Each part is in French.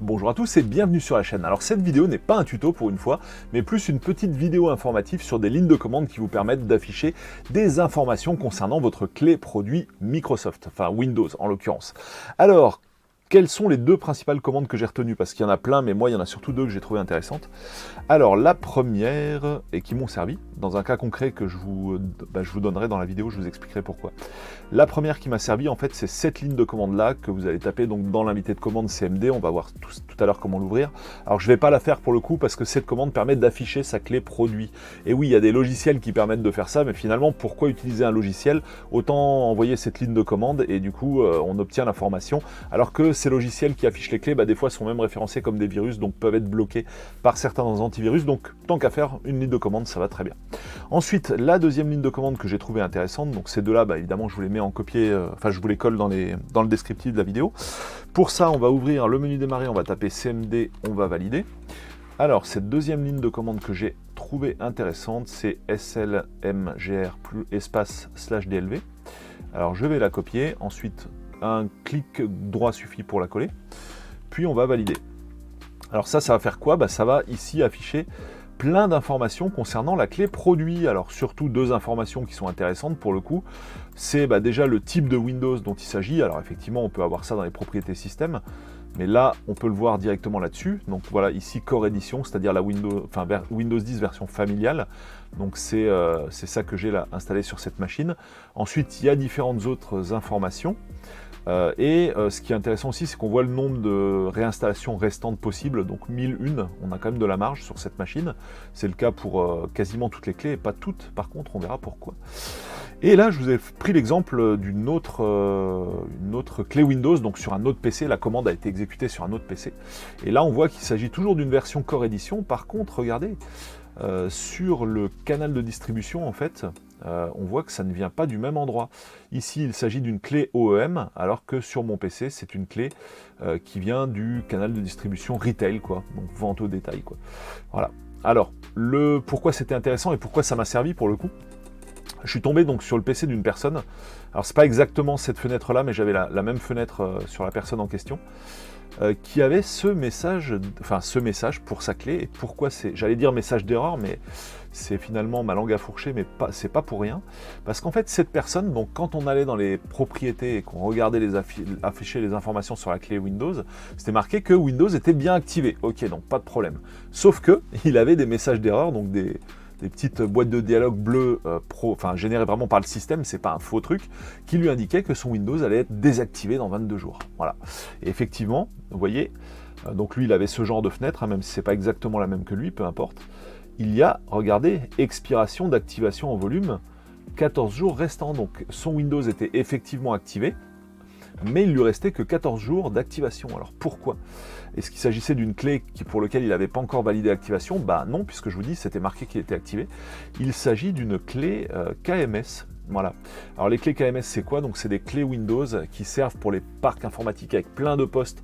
Bonjour à tous et bienvenue sur la chaîne. Alors cette vidéo n'est pas un tuto pour une fois, mais plus une petite vidéo informative sur des lignes de commande qui vous permettent d'afficher des informations concernant votre clé produit Microsoft, enfin Windows en l'occurrence. Alors, quelles sont les deux principales commandes que j'ai retenues? Parce qu'il y en a plein, mais moi il y en a surtout deux que j'ai trouvées intéressantes. Alors la première, et qui m'ont servi, dans un cas concret que je vous donnerai dans la vidéo, je vous expliquerai pourquoi. La première qui m'a servi, en fait, c'est cette ligne de commande là que vous allez taper donc dans l'invité de commande CMD. On va voir tout à l'heure comment l'ouvrir. Alors je ne vais pas la faire pour le coup parce que cette commande permet d'afficher sa clé produit. Et oui, il y a des logiciels qui permettent de faire ça, mais finalement, pourquoi utiliser un logiciel? Autant envoyer cette ligne de commande et du coup, on obtient l'information. Alors que ces logiciels qui affichent les clés, des fois sont même référencés comme des virus, donc peuvent être bloqués par certains antivirus. Donc tant qu'à faire, une ligne de commande, ça va très bien. Ensuite, la deuxième ligne de commande que j'ai trouvée intéressante, donc ces deux-là, évidemment, je vous les mets en copier, je vous les colle dans le descriptif de la vidéo. Pour ça, on va ouvrir le menu démarrer, on va taper CMD, on va valider. Alors, cette deuxième ligne de commande que j'ai trouvée intéressante, c'est slmgr espace /dlv. Alors, je vais la copier, ensuite, un clic droit suffit pour la coller, puis on va valider. Alors ça va faire quoi? Ça va ici afficher plein d'informations concernant la clé produit. Alors surtout deux informations qui sont intéressantes pour le coup, c'est déjà le type de Windows dont il s'agit. Alors effectivement on peut avoir ça dans les propriétés système, mais là on peut le voir directement là-dessus. Donc voilà ici Core Edition, c'est-à-dire la Windows 10 version familiale. Donc c'est ça que j'ai là installé sur cette machine. Ensuite il y a différentes autres informations. Ce qui est intéressant aussi, c'est qu'on voit le nombre de réinstallations restantes possibles, donc 1001, on a quand même de la marge sur cette machine. C'est le cas pour quasiment toutes les clés, et pas toutes, par contre, on verra pourquoi. Et là, je vous ai pris l'exemple d'une autre clé Windows, donc sur un autre PC, la commande a été exécutée sur un autre PC. Et là, on voit qu'il s'agit toujours d'une version Core Edition. Par contre, regardez, sur le canal de distribution, en fait, on voit que ça ne vient pas du même endroit. Ici, il s'agit d'une clé OEM, alors que sur mon PC, c'est une clé qui vient du canal de distribution retail, quoi, donc vente au détail, quoi. Voilà. Alors, pourquoi c'était intéressant et pourquoi ça m'a servi pour le coup? Je suis tombé donc sur le PC d'une personne. Alors, c'est pas exactement cette fenêtre-là, mais j'avais la même fenêtre sur la personne en question. Qui avait ce message pour sa clé. Et pourquoi j'allais dire message d'erreur, mais c'est finalement ma langue à fourcher, mais c'est pas pour rien. Parce qu'en fait, cette personne, donc quand on allait dans les propriétés et qu'on regardait afficher les informations sur la clé Windows, c'était marqué que Windows était bien activé. Ok, donc pas de problème. Sauf que il avait des messages d'erreur, donc des petites boîtes de dialogue bleues générées vraiment par le système, c'est pas un faux truc, qui lui indiquait que son Windows allait être désactivé dans 22 jours. Voilà. Et effectivement, vous voyez, donc lui il avait ce genre de fenêtre, même si c'est pas exactement la même que lui, peu importe. Il y a, regardez, expiration d'activation en volume, 14 jours restants. Donc son Windows était effectivement activé, mais il lui restait que 14 jours d'activation. Alors pourquoi? Est-ce qu'il s'agissait d'une clé pour laquelle il n'avait pas encore validé l'activation? Non, puisque je vous dis, c'était marqué qu'il était activé. Il s'agit d'une clé KMS. Voilà. Alors les clés KMS, c'est quoi? Donc c'est des clés Windows qui servent pour les parcs informatiques avec plein de postes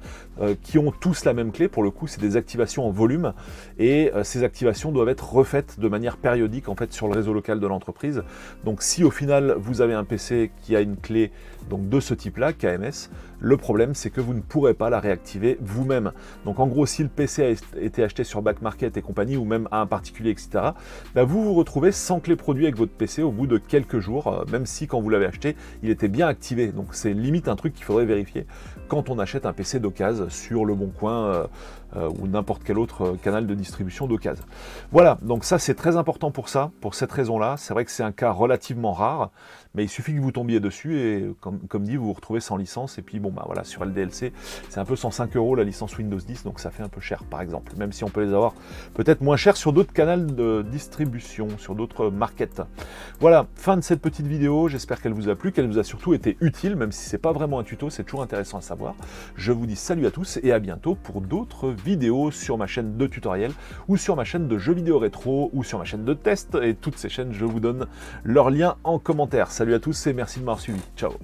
qui ont tous la même clé. Pour le coup, c'est des activations en volume et ces activations doivent être refaites de manière périodique en fait sur le réseau local de l'entreprise. Donc si au final vous avez un PC qui a une clé donc de ce type-là, KMS, le problème c'est que vous ne pourrez pas la réactiver vous-même. Donc en gros, si le PC a été acheté sur Back Market et compagnie ou même à un particulier, etc., vous vous retrouvez sans clé produit avec votre PC au bout de quelques jours, même si quand vous l'avez acheté, il était bien activé. Donc c'est limite un truc qu'il faudrait vérifier quand on achète un PC d'occasion sur Le Bon Coin ou n'importe quel autre canal de distribution d'occasion. Voilà, donc ça c'est très important pour ça, pour cette raison-là. C'est vrai que c'est un cas relativement rare, mais il suffit que vous tombiez dessus et comme dit, vous vous retrouvez sans licence. Et puis voilà, sur LDLC, c'est un peu 105 € la licence Windows 10, donc ça fait un peu cher par exemple, même si on peut les avoir peut-être moins cher sur d'autres canaux de distribution, sur d'autres markets. Voilà, fin de cette petite vidéo, j'espère qu'elle vous a plu, qu'elle vous a surtout été utile, même si c'est pas vraiment un tuto, c'est toujours intéressant à savoir. Je vous dis salut à tous et à bientôt pour d'autres vidéos sur ma chaîne de tutoriel ou sur ma chaîne de jeux vidéo rétro ou sur ma chaîne de test, et toutes ces chaînes, je vous donne leurs liens en commentaire. Salut à tous et merci de m'avoir suivi. Ciao.